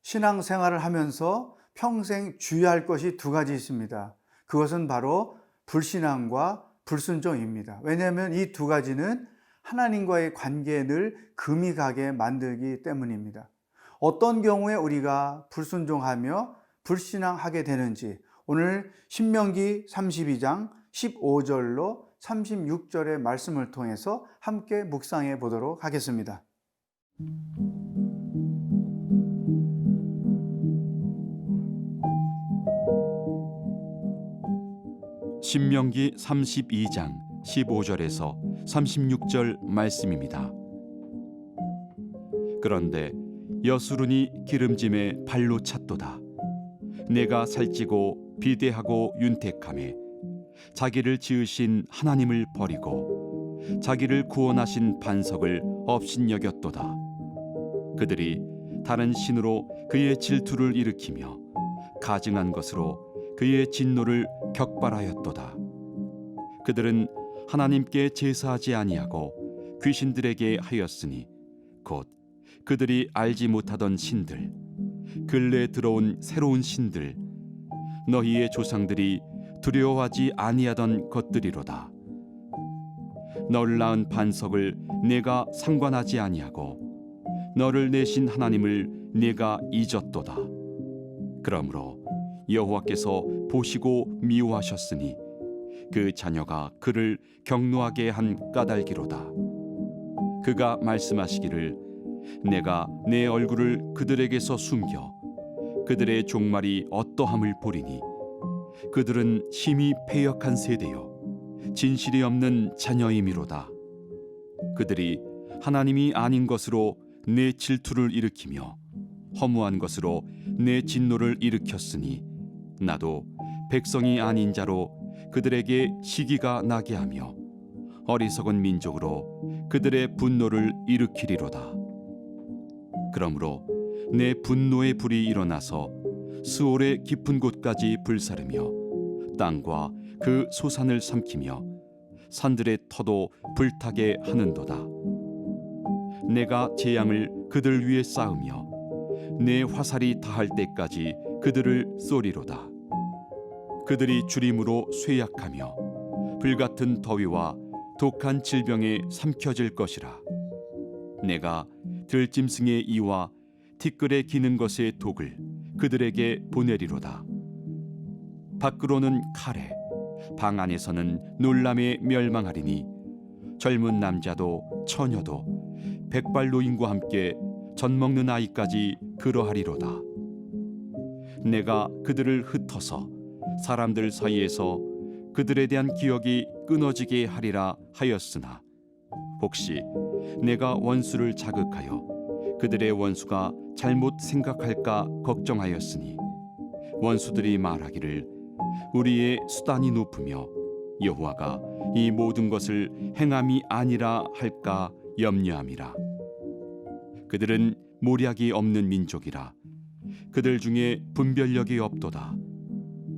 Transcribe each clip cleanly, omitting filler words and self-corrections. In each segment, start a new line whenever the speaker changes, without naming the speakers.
신앙생활을 하면서 평생 주의할 것이 두 가지 있습니다. 그것은 바로 불신앙과 불순종입니다. 왜냐하면 이 두 가지는 하나님과의 관계에 늘 금이 가게 만들기 때문입니다. 어떤 경우에 우리가 불순종하며 불신앙하게 되는지 오늘 신명기 32장 15절로 36절의 말씀을 통해서 함께 묵상해 보도록 하겠습니다.
신명기 32장 15절에서 36절 말씀입니다. 그런데 여수룬이 기름짐에 발로 찼도다. 내가 살찌고 비대하고 윤택하매 자기를 지으신 하나님을 버리고 자기를 구원하신 반석을 업신여겼도다. 그들이 다른 신으로 그의 질투를 일으키며 가증한 것으로 그의 진노를 격발하였도다. 그들은 하나님께 제사하지 아니하고 귀신들에게 하였으니 곧 그들이 알지 못하던 신들, 근래 들어온 새로운 신들, 너희의 조상들이 두려워하지 아니하던 것들이로다. 너를 낳은 반석을 내가 상관하지 아니하고 너를 내신 하나님을 내가 잊었도다. 그러므로 여호와께서 보시고 미워하셨으니 그 자녀가 그를 경노하게 한 까닭이로다. 그가 말씀하시기를 내가 내 얼굴을 그들에게서 숨겨 그들의 종말이 어떠함을 보리니 그들은 심히 패역한 세대요 진실이 없는 자녀임이로다. 그들이 하나님이 아닌 것으로 내 질투를 일으키며 허무한 것으로 내 진노를 일으켰으니 나도 백성이 아닌 자로 그들에게 시기가 나게 하며 어리석은 민족으로 그들의 분노를 일으키리로다. 그러므로 내 분노의 불이 일어나서 스올의 깊은 곳까지 불사르며 땅과 그 소산을 삼키며 산들의 터도 불타게 하는도다. 내가 재앙을 그들 위에 쌓으며 내 화살이 다할 때까지 그들을 쏘리로다. 그들이 주림으로 쇠약하며 불같은 더위와 독한 질병에 삼켜질 것이라. 내가 들짐승의 이와 티끌에 기는 것의 독을 그들에게 보내리로다. 밖으로는 칼에, 방 안에서는 놀람에 멸망하리니 젊은 남자도 처녀도 백발 노인과 함께 젖먹는 아이까지 그러하리로다. 내가 그들을 흩어서 사람들 사이에서 그들에 대한 기억이 끊어지게 하리라 하였으나 혹시 내가 원수를 자극하여 그들의 원수가 잘못 생각할까 걱정하였으니 원수들이 말하기를 우리의 수단이 높으며 여호와가 이 모든 것을 행함이 아니라 할까 염려함이라. 그들은 모략이 없는 민족이라 그들 중에 분별력이 없도다.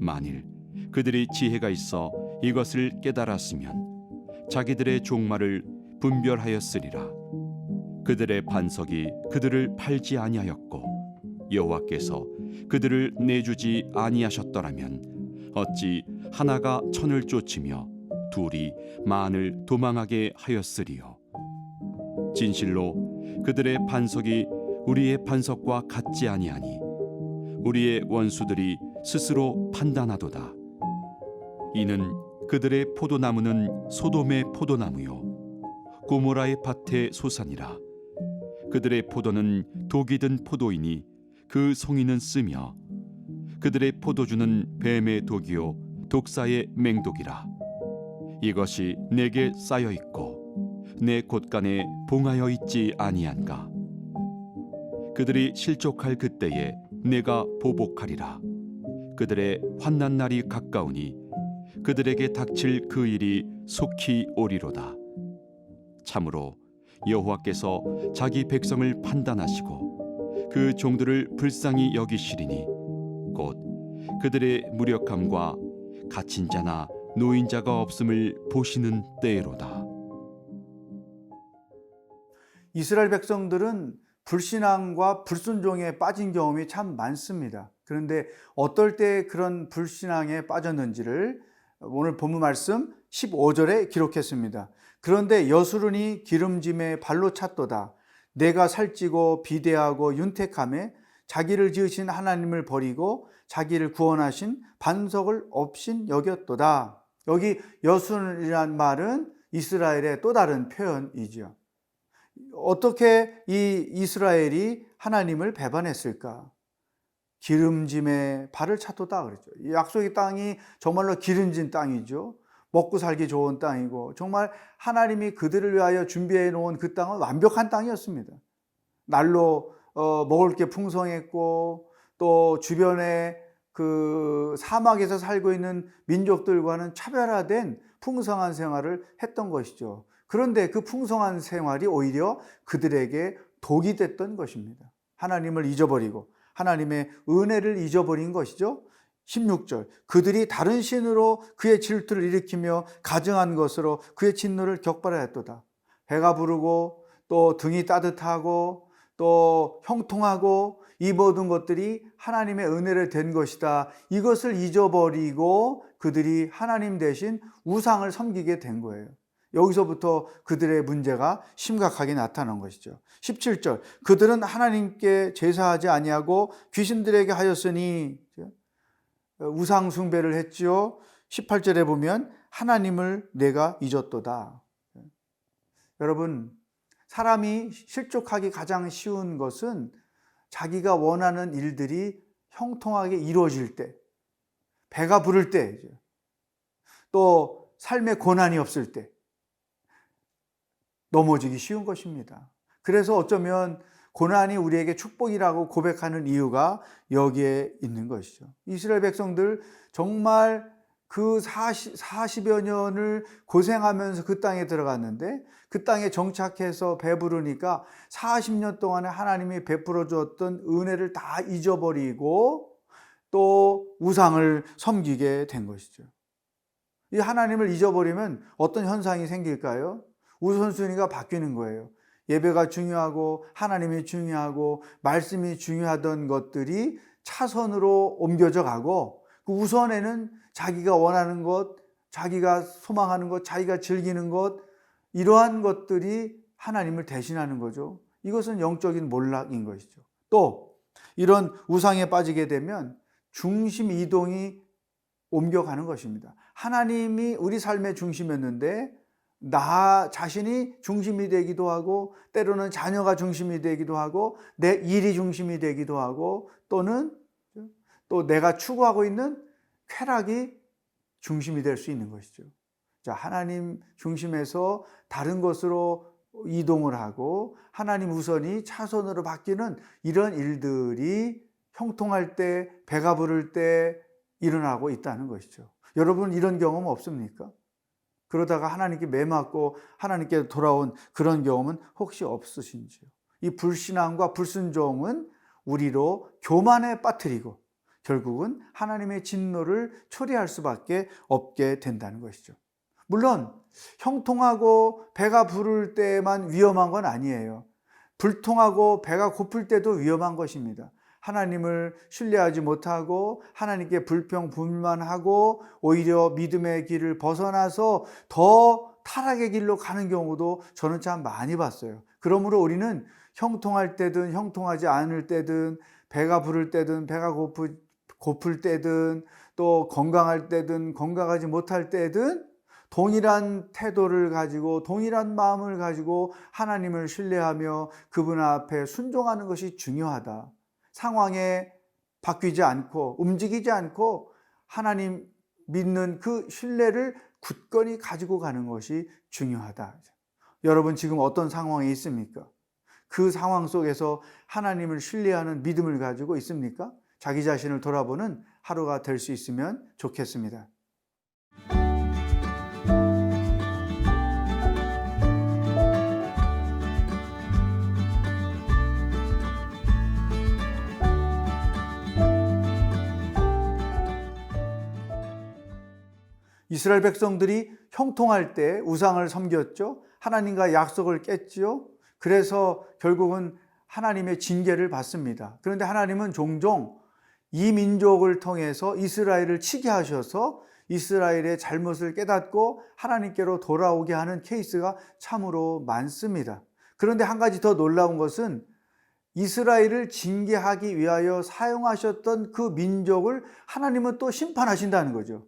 만일 그들이 지혜가 있어 이것을 깨달았으면 자기들의 종말을 분별하였으리라. 그들의 반석이 그들을 팔지 아니하였고 여호와께서 그들을 내주지 아니하셨더라면 어찌 하나가 천을 쫓으며 둘이 만을 도망하게 하였으리요. 진실로 그들의 반석이 우리의 반석과 같지 아니하니 우리의 원수들이 스스로 판단하도다. 이는 그들의 포도나무는 소돔의 포도나무요 고모라의 밭의 소산이라. 그들의 포도는 독이 든 포도이니 그 송이는 쓰며 그들의 포도주는 뱀의 독이요 독사의 맹독이라. 이것이 내게 쌓여 있고 내 곳간에 봉하여 있지 아니한가. 그들이 실족할 그때에 내가 보복하리라. 그들의 환난 날이 가까우니 그들에게 닥칠 그 일이 속히 오리로다. 참으로 여호와께서 자기 백성을 판단하시고 그 종들을 불쌍히 여기시리니 곧 그들의 무력함과 갇힌 자나 노인자가 없음을 보시는 때로다.
이스라엘 백성들은 불신앙과 불순종에 빠진 경험이 참 많습니다. 그런데 어떨 때 그런 불신앙에 빠졌는지를 오늘 본문 말씀 15절에 기록했습니다. 그런데 여수론이 기름짐에 발로 찼도다. 내가 살찌고 비대하고 윤택함에 자기를 지으신 하나님을 버리고 자기를 구원하신 반석을 없인 여겼도다. 여기 여수론이란 말은 이스라엘의 또 다른 표현이죠. 어떻게 이 이스라엘이 하나님을 배반했을까? 기름짐에 발을 찼도다 그랬죠. 이 약속의 땅이 정말로 기름진 땅이죠. 먹고 살기 좋은 땅이고 정말 하나님이 그들을 위하여 준비해 놓은 그 땅은 완벽한 땅이었습니다. 날로 먹을 게 풍성했고 또 주변에 그 사막에서 살고 있는 민족들과는 차별화된 풍성한 생활을 했던 것이죠. 그런데 그 풍성한 생활이 오히려 그들에게 독이 됐던 것입니다. 하나님을 잊어버리고 하나님의 은혜를 잊어버린 것이죠. 16절 그들이 다른 신으로 그의 질투를 일으키며 가증한 것으로 그의 진노를 격발하였도다. 배가 부르고 또 등이 따뜻하고 또 형통하고 이 모든 것들이 하나님의 은혜를 된 것이다. 이것을 잊어버리고 그들이 하나님 대신 우상을 섬기게 된 거예요. 여기서부터 그들의 문제가 심각하게 나타난 것이죠. 17절 그들은 하나님께 제사하지 아니하고 귀신들에게 하였으니 우상 숭배를 했지요. 18절에 보면 하나님을 내가 잊었도다. 여러분, 사람이 실족하기 가장 쉬운 것은 자기가 원하는 일들이 형통하게 이루어질 때, 배가 부를 때, 또 삶에 고난이 없을 때 넘어지기 쉬운 것입니다. 그래서 어쩌면 고난이 우리에게 축복이라고 고백하는 이유가 여기에 있는 것이죠. 이스라엘 백성들 정말 그 40여 년을 고생하면서 그 땅에 들어갔는데 그 땅에 정착해서 배부르니까 40년 동안에 하나님이 베풀어 주었던 은혜를 다 잊어버리고 또 우상을 섬기게 된 것이죠. 이 하나님을 잊어버리면 어떤 현상이 생길까요? 우선순위가 바뀌는 거예요. 예배가 중요하고 하나님이 중요하고 말씀이 중요하던 것들이 차선으로 옮겨져 가고 그 우선에는 자기가 원하는 것, 자기가 소망하는 것, 자기가 즐기는 것 이러한 것들이 하나님을 대신하는 거죠. 이것은 영적인 몰락인 것이죠. 또 이런 우상에 빠지게 되면 중심 이동이 옮겨가는 것입니다. 하나님이 우리 삶의 중심이었는데 나 자신이 중심이 되기도 하고 때로는 자녀가 중심이 되기도 하고 내 일이 중심이 되기도 하고 또는 또 내가 추구하고 있는 쾌락이 중심이 될 수 있는 것이죠. 자, 하나님 중심에서 다른 것으로 이동을 하고 하나님 우선이 차선으로 바뀌는 이런 일들이 형통할 때, 배가 부를 때 일어나고 있다는 것이죠. 여러분 이런 경험 없습니까? 그러다가 하나님께 매맞고 하나님께 돌아온 그런 경험은 혹시 없으신지요? 이 불신앙과 불순종은 우리로 교만에 빠뜨리고 결국은 하나님의 진노를 초래할 수밖에 없게 된다는 것이죠. 물론 형통하고 배가 부를 때만 위험한 건 아니에요. 불통하고 배가 고플 때도 위험한 것입니다. 하나님을 신뢰하지 못하고 하나님께 불평불만하고 오히려 믿음의 길을 벗어나서 더 타락의 길로 가는 경우도 저는 참 많이 봤어요. 그러므로 우리는 형통할 때든 형통하지 않을 때든 배가 부를 때든 배가 고플 때든 또 건강할 때든 건강하지 못할 때든 동일한 태도를 가지고 동일한 마음을 가지고 하나님을 신뢰하며 그분 앞에 순종하는 것이 중요하다. 상황에 바뀌지 않고 움직이지 않고 하나님 믿는 그 신뢰를 굳건히 가지고 가는 것이 중요하다. 여러분 지금 어떤 상황에 있습니까? 그 상황 속에서 하나님을 신뢰하는 믿음을 가지고 있습니까? 자기 자신을 돌아보는 하루가 될 수 있으면 좋겠습니다. 이스라엘 백성들이 형통할 때 우상을 섬겼죠. 하나님과 약속을 깼지요. 그래서 결국은 하나님의 징계를 받습니다. 그런데 하나님은 종종 이 민족을 통해서 이스라엘을 치게 하셔서 이스라엘의 잘못을 깨닫고 하나님께로 돌아오게 하는 케이스가 참으로 많습니다. 그런데 한 가지 더 놀라운 것은 이스라엘을 징계하기 위하여 사용하셨던 그 민족을 하나님은 또 심판하신다는 거죠.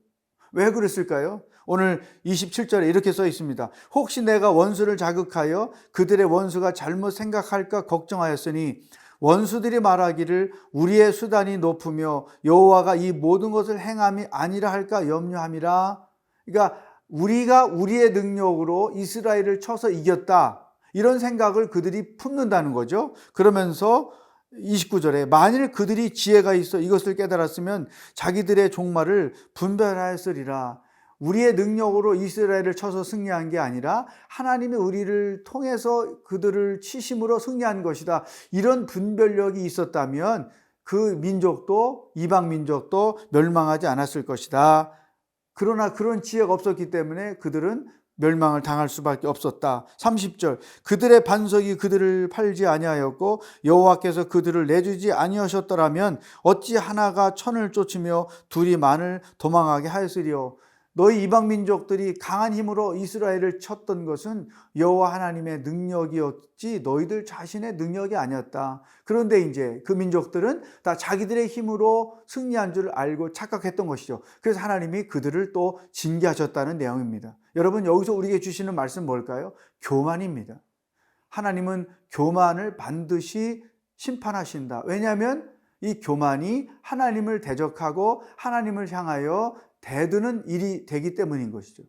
왜 그랬을까요? 오늘 27절에 이렇게 써 있습니다. 혹시 내가 원수를 자극하여 그들의 원수가 잘못 생각할까 걱정하였으니 원수들이 말하기를 우리의 수단이 높으며 여호와가 이 모든 것을 행함이 아니라 할까 염려함이라. 그러니까 우리가 우리의 능력으로 이스라엘을 쳐서 이겼다, 이런 생각을 그들이 품는다는 거죠. 그러면서 29절에 만일 그들이 지혜가 있어 이것을 깨달았으면 자기들의 종말을 분별하였으리라. 우리의 능력으로 이스라엘을 쳐서 승리한 게 아니라 하나님이 우리를 통해서 그들을 치심으로 승리한 것이다. 이런 분별력이 있었다면 그 민족도, 이방 민족도 멸망하지 않았을 것이다. 그러나 그런 지혜가 없었기 때문에 그들은 멸망을 당할 수밖에 없었다. 30절 그들의 반석이 그들을 팔지 아니하였고 여호와께서 그들을 내주지 아니하셨더라면 어찌 하나가 천을 쫓으며 둘이 만을 도망하게 하였으리요. 너희 이방 민족들이 강한 힘으로 이스라엘을 쳤던 것은 여호와 하나님의 능력이었지 너희들 자신의 능력이 아니었다. 그런데 이제 그 민족들은 다 자기들의 힘으로 승리한 줄 알고 착각했던 것이죠. 그래서 하나님이 그들을 또 징계하셨다는 내용입니다. 여러분, 여기서 우리에게 주시는 말씀 뭘까요? 교만입니다. 하나님은 교만을 반드시 심판하신다. 왜냐하면 이 교만이 하나님을 대적하고 하나님을 향하여 대드는 일이 되기 때문인 것이죠.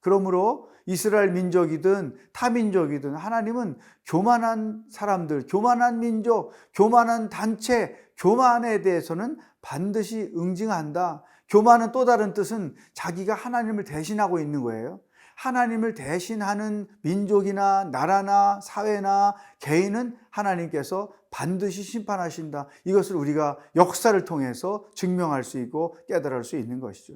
그러므로 이스라엘 민족이든 타민족이든 하나님은 교만한 사람들, 교만한 민족, 교만한 단체, 교만에 대해서는 반드시 응징한다. 교만은 또 다른 뜻은 자기가 하나님을 대신하고 있는 거예요. 하나님을 대신하는 민족이나 나라나 사회나 개인은 하나님께서 반드시 심판하신다. 이것을 우리가 역사를 통해서 증명할 수 있고 깨달을 수 있는 것이죠.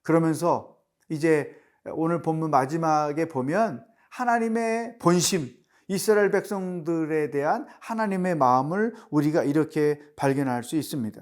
그러면서 이제 오늘 본문 마지막에 보면 하나님의 본심, 이스라엘 백성들에 대한 하나님의 마음을 우리가 이렇게 발견할 수 있습니다.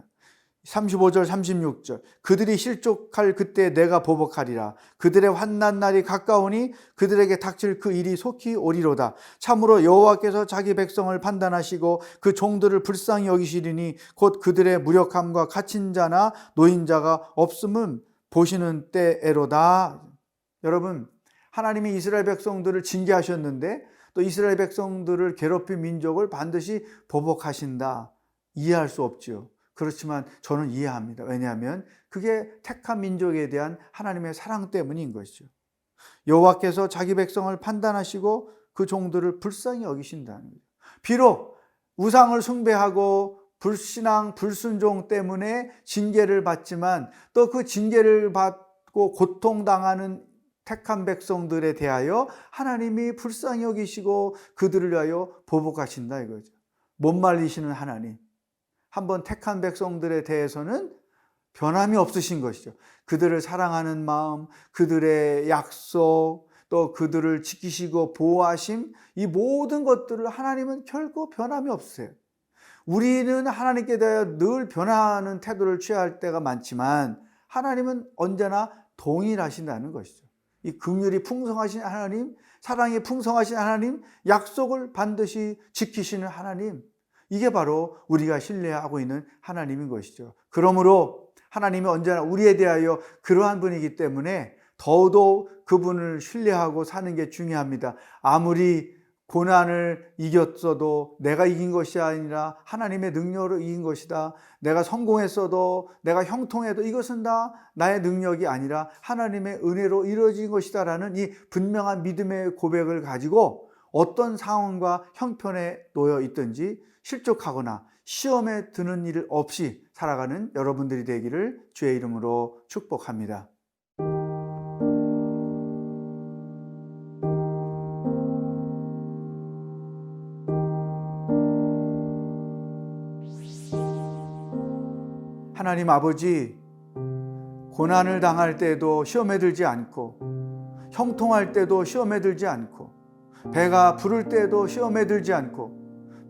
35절 36절 그들이 실족할 그때 내가 보복하리라. 그들의 환난 날이 가까우니 그들에게 닥칠 그 일이 속히 오리로다. 참으로 여호와께서 자기 백성을 판단하시고 그 종들을 불쌍히 여기시리니 곧 그들의 무력함과 갇힌 자나 노인자가 없음은 보시는 때에로다. 여러분, 하나님이 이스라엘 백성들을 징계하셨는데 또 이스라엘 백성들을 괴롭힌 민족을 반드시 보복하신다. 이해할 수 없지요. 그렇지만 저는 이해합니다. 왜냐하면 그게 택한 민족에 대한 하나님의 사랑 때문인 것이죠. 여호와께서 자기 백성을 판단하시고 그 종들을 불쌍히 여기신다는 거죠. 비록 우상을 숭배하고 불신앙, 불순종 때문에 징계를 받지만 또 그 징계를 받고 고통당하는 택한 백성들에 대하여 하나님이 불쌍히 여기시고 그들을 위하여 보복하신다 이거죠. 못 말리시는 하나님. 한번 택한 백성들에 대해서는 변함이 없으신 것이죠. 그들을 사랑하는 마음, 그들의 약속, 또 그들을 지키시고 보호하심, 이 모든 것들을 하나님은 결코 변함이 없으세요. 우리는 하나님께 대하여 늘 변하는 태도를 취할 때가 많지만 하나님은 언제나 동일하신다는 것이죠. 이 긍휼이 풍성하신 하나님, 사랑이 풍성하신 하나님, 약속을 반드시 지키시는 하나님, 이게 바로 우리가 신뢰하고 있는 하나님인 것이죠. 그러므로 하나님이 언제나 우리에 대하여 그러한 분이기 때문에 더더욱 그분을 신뢰하고 사는 게 중요합니다. 아무리 고난을 이겼어도 내가 이긴 것이 아니라 하나님의 능력으로 이긴 것이다. 내가 성공했어도 내가 형통해도 이것은 다 나의 능력이 아니라 하나님의 은혜로 이루어진 것이다 라는 이 분명한 믿음의 고백을 가지고 어떤 상황과 형편에 놓여 있든지 실족하거나 시험에 드는 일 없이 살아가는 여러분들이 되기를 주의 이름으로 축복합니다. 하나님 아버지, 고난을 당할 때도 시험에 들지 않고 형통할 때도 시험에 들지 않고 배가 부를 때도 시험에 들지 않고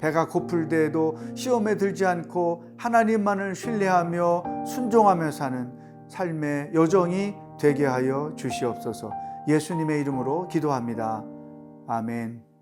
배가 고플 때에도 시험에 들지 않고 하나님만을 신뢰하며 순종하며 사는 삶의 여정이 되게 하여 주시옵소서. 예수님의 이름으로 기도합니다. 아멘.